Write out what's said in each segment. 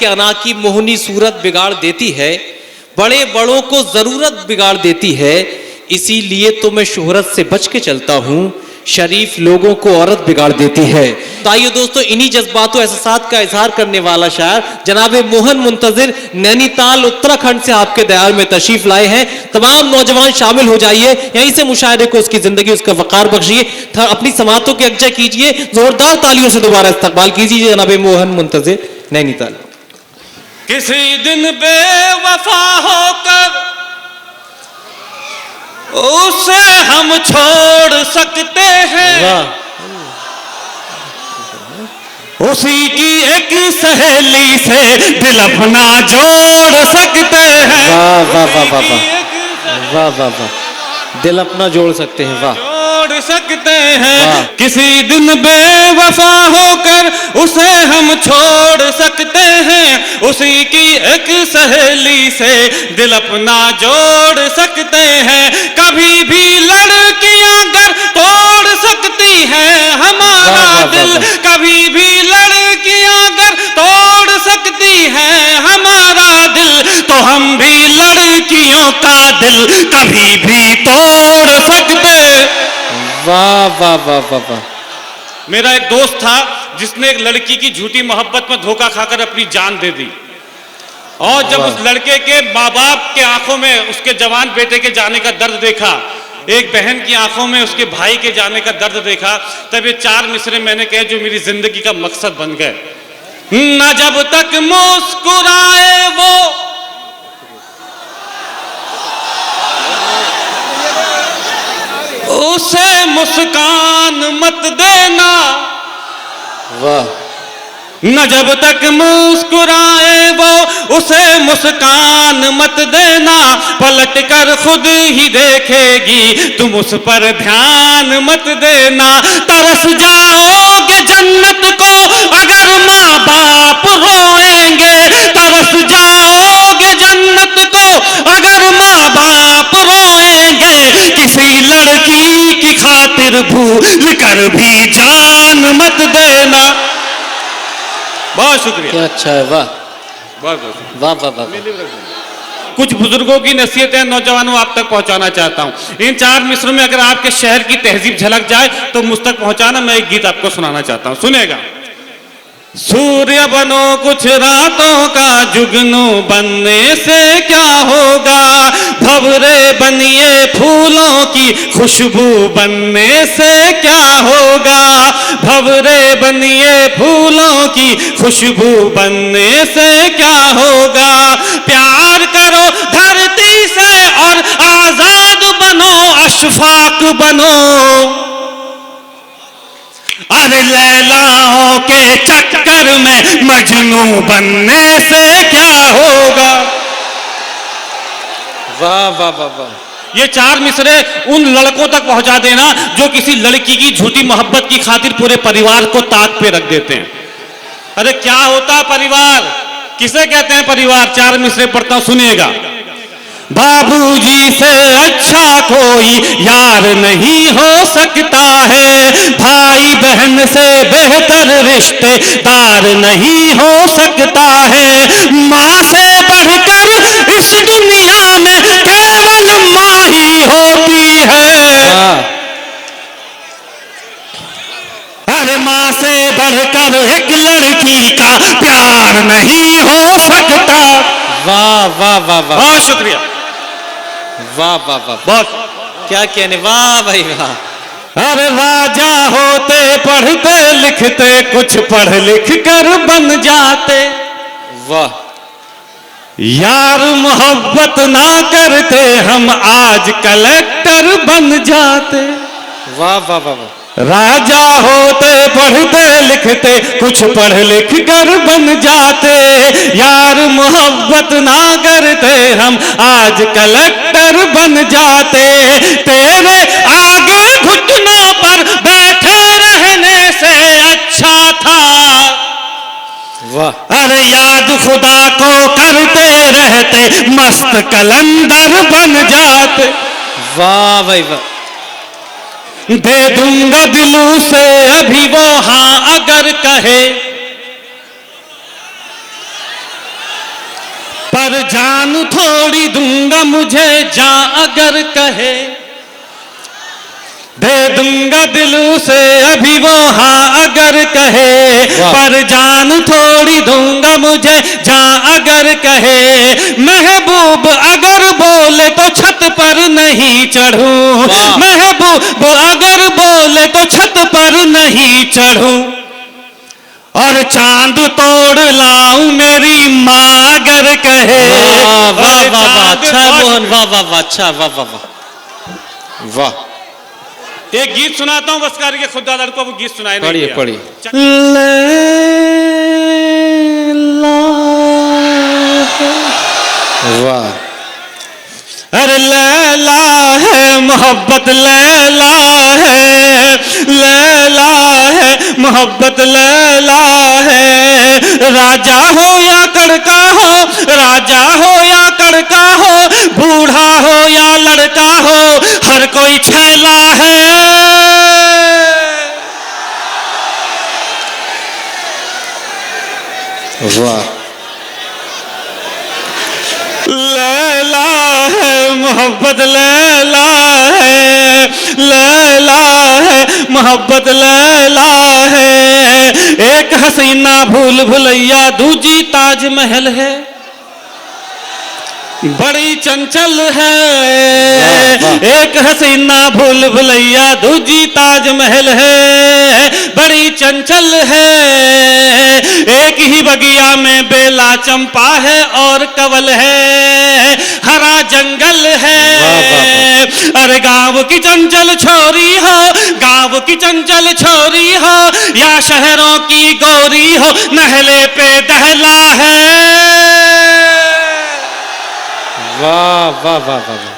के अना की मोहनी सूरत बिगाड़ देती है, बड़े बड़ों को जरूरत बिगाड़ देती है, इसीलिए तो मैं शोहरत से बच के चलता हूं, शरीफ लोगों को औरत बिगाड़ देती है। तो आइए दोस्तों, इन्हीं जज्बातों एहसासात का इजहार करने वाला शायर जनाब मोहन मुंतजिर नैनीताल उत्तराखंड से आपके दयार में तशरीफ लाए हैं। तमाम नौजवान शामिल हो जाइए, यहीं से मुशायरे को उसकी जिंदगी उसका वकार बख्शिए, अपनी समातों के अगजा कीजिए, जोरदार तालियों से दोबारा इस्तकबाल कीजिए जनाब मोहन मुंतजिर नैनीताल। किसी दिन बेवफा होकर उसे हम छोड़ सकते हैं, उसी की एक सहेली से दिल अपना जोड़ सकते हैं। वाह वाह वाह वाह वाह वाह वाह वाह, दिल अपना जोड़ सकते हैं, वाह जोड़ सकते हैं। किसी दिन बेवफा होकर उसे हम छोड़ सकते हैं, उसी की एक सहेली से दिल अपना जोड़ सकते हैं। कभी भी लड़कियां अगर तोड़ सकती हैं हमारा दिल, कभी भी लड़कियां अगर तोड़ सकती हैं हमारा दिल, तो हम भी लड़कियों का दिल कभी भी तोड़ सकते। वाह वाह वाह वाह वाह। मेरा एक दोस्त था जिसने एक लड़की की झूठी मोहब्बत में धोखा खाकर अपनी जान दे दी, और जब उस लड़के के माँ बाप के आंखों में उसके जवान बेटे के जाने का दर्द देखा, एक बहन की आंखों में उसके भाई के जाने का दर्द देखा, तब ये 4 मिसरे मैंने कहे जो मेरी जिंदगी का मकसद बन गए। न जब तक मुस्कुराए वो उसे मुस्कान मत देना, वाह। न जब तक मुस्कुराए वो उसे मुस्कान मत देना, पलट कर खुद ही देखेगी तुम उस पर ध्यान मत देना। तरस जाओगे जन्नत को अगर माँ बाप रोएंगे, तरस जाओगे जन्नत को अगर माँ बाप रोएंगे। किसी लड़की की खातिर भूल कर भी जान मत देना। बहुत शुक्रिया, क्या अच्छा है, वाह बहुत बहुत वाह वाह वाह। कुछ बुजुर्गों की नसीहतें नौजवानों आप तक पहुंचाना चाहता हूं। इन 4 मिसरों में अगर आपके शहर की तहजीब झलक जाए तो मुझ तक पहुंचाना। मैं एक गीत आपको सुनाना चाहता हूं, सुनेगा। सूर्य बनो कुछ रातों का जुगनू बनने से क्या होगा, भंवरे बनिए फूलों की खुशबू बनने से क्या होगा, भंवरे बनिए फूलों की खुशबू बनने से क्या होगा। प्यार करो धरती से और आजाद बनो, अशफाक बनो। अरे लैलाओं के चक्कर में मजनू बनने से क्या होगा। वाह वाह वाह वाह। ये 4 मिसरे उन लड़कों तक पहुंचा देना जो किसी लड़की की झूठी मोहब्बत की खातिर पूरे परिवार को ताक पे रख देते हैं। अरे क्या होता परिवार, किसे कहते हैं परिवार? 4 मिसरे पढ़ता हूं, सुनिएगा। बाबूजी से अच्छा कोई यार नहीं हो सकता है, भाई बहन से बेहतर रिश्तेदार नहीं हो सकता है, माँ से बढ़कर इस दुनिया में केवल माँ ही होती है। अरे माँ से बढ़कर एक लड़की का प्यार नहीं हो सकता। वाह वाह वाह वाह, बहुत शुक्रिया, वाह वाह वाह, बहुत क्या कहने, वाह भाई वाह। अरे राजा होते पढ़ते लिखते कुछ पढ़ लिख कर बन जाते, वाह। यार मोहब्बत ना करते हम आज कलेक्टर बन जाते। वाह वाह वाह वाह। राजा होते पढ़ते लिखते कुछ पढ़ लिख कर बन जाते, यार मोहब्बत ना करते हम आज कलेक्टर बन जाते। तेरे आगे घुटनों पर बैठे रहने से अच्छा था, वाह। अरे याद खुदा को करते रहते मस्त कलंदर बन जाते। वाह भाई वाह। दे दूंगा दिलों से अभी वो हाँ अगर कहे, पर जान थोड़ी दूंगा मुझे जा अगर कहे, दे दूंगा दिल से अभी वो हाँ अगर कहे, पर जान थोड़ी दूंगा मुझे जा अगर कहे, महबूब अगर बोले तो छत पर नहीं चढ़ूं, महबूब अगर बोले तो छत पर नहीं चढ़ूं, और चांद तोड़ लाऊं मेरी माँ अगर कहे। वाह वाह वाह, अच्छा मोहन, वाह वाह वाह, अच्छा, वाह वाह वाह वाह। एक गीत सुनाता हूँ बस करके, खुदा लड़को वो गीत सुनाए नहीं पढ़िए दिया। पढ़िए। लैला वाह, अरे लैला है मोहब्बत, लैला है, लैला है मोहब्बत, लैला है, राजा हो या कड़का हो, राजा हो या कड़का हो, बूढ़ा हो या लड़का हो, हर कोई छैला है। वाह, लैला है मोहब्बत, लैला है, लैला है मोहब्बत, लैला है, एक हसीना भूल भुलैया दूजी ताजमहल है, बड़ी चंचल है, एक हसीना भूल भुलैया दूजी ताजमहल है, बड़ी चंचल है, एक ही बगिया में बेला चंपा है और कवल है, हरा जंगल है, अरे गांव की चंचल छोरी हो, गांव की चंचल छोरी हो, या शहरों की गोरी हो, नहले पे दहला है। वाह वाह वाह वाह,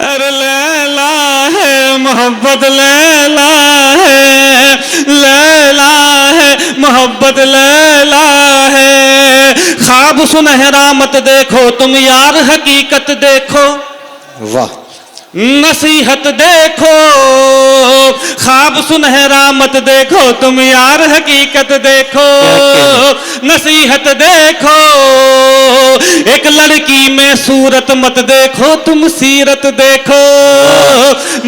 अरे लैला है मोहब्बत, लैला है, लैला है मोहब्बत, लैला है, ख्वाब सुनहरा मत देखो तुम यार, हकीकत देखो, वाह, नसीहत देखो, ख्वाब सुनहरा मत देखो तुम यार, हकीकत देखो, नसीहत देखो, एक लड़की में सूरत मत देखो तुम सीरत देखो,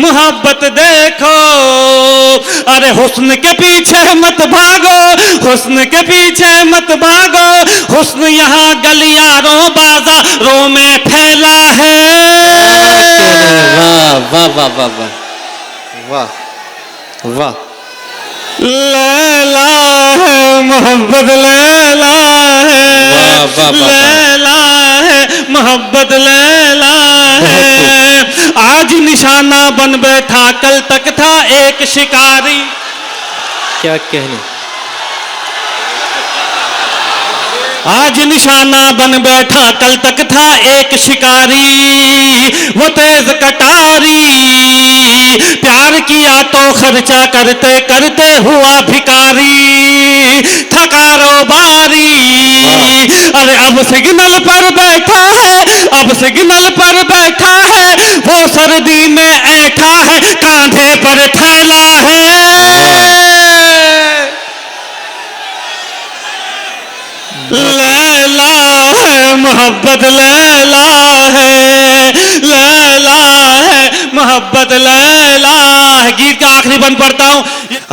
मोहब्बत देखो, अरे हुस्न के पीछे मत भागो, हुस्न के पीछे मत भागो, हुस्न यहाँ गलियारों बाजारों में फैला है। वाह वाह वाह वाह वाह वाह, लैला है मोहब्बत, लैला है, लैला है मोहब्बत, लैला है, आज निशाना बन बैठा कल तक था एक शिकारी, क्या कहने, आज निशाना बन बैठा कल तक था एक शिकारी, वो तेज कटारी, प्यार किया तो खर्चा करते करते हुआ भिकारी, था कारोबारी, अरे अब सिग्नल पर बैठा है, अब सिग्नल पर बैठा है, वो सर्दी में ऐठा है, कांधे पर थैला है। लैला है मोहब्बत, लैला है, लैला है मोहब्बत, लैला है। गीत का आखिरी बंद पढ़ता हूं।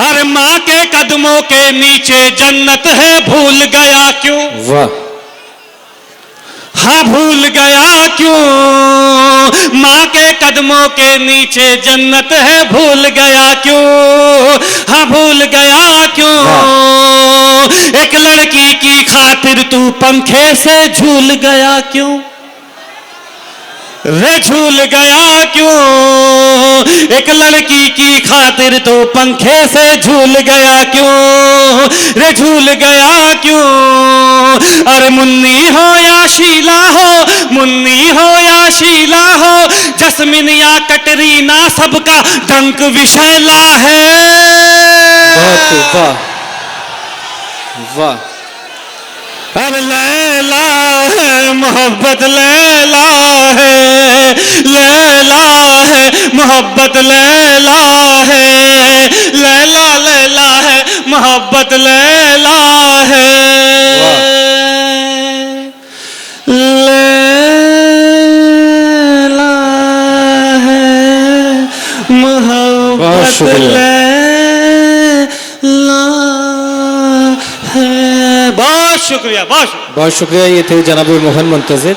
अरे माँ के कदमों के नीचे जन्नत है, भूल गया क्यों, वाह, हाँ भूल गया क्यों, माँ के कदमों के नीचे जन्नत है, भूल गया क्यों, हाँ भूल गया क्यों, एक लड़की की खातिर तू पंखे से झूल गया क्यों, रे झूल गया क्यों, एक लड़की की खातिर तो पंखे से झूल गया क्यों, रे झूल गया क्यों, अरे मुन्नी हो या शीला हो, मुन्नी हो या शीला हो, जस्मिन या कटरीना सबका डंक विशैला है। वाह वाह, अरे लैला है मोहब्बत, लैला है, लैला है मोहब्बत, लैला है, लैला लैला है मोहब्बत, लैला है। बहुत शुक्रिया। बदला है। बहुत शुक्रिया, बहुत शुक्रिया। बहुत शुक्रिया। ये थे जनाब मोहन मुंतजिर।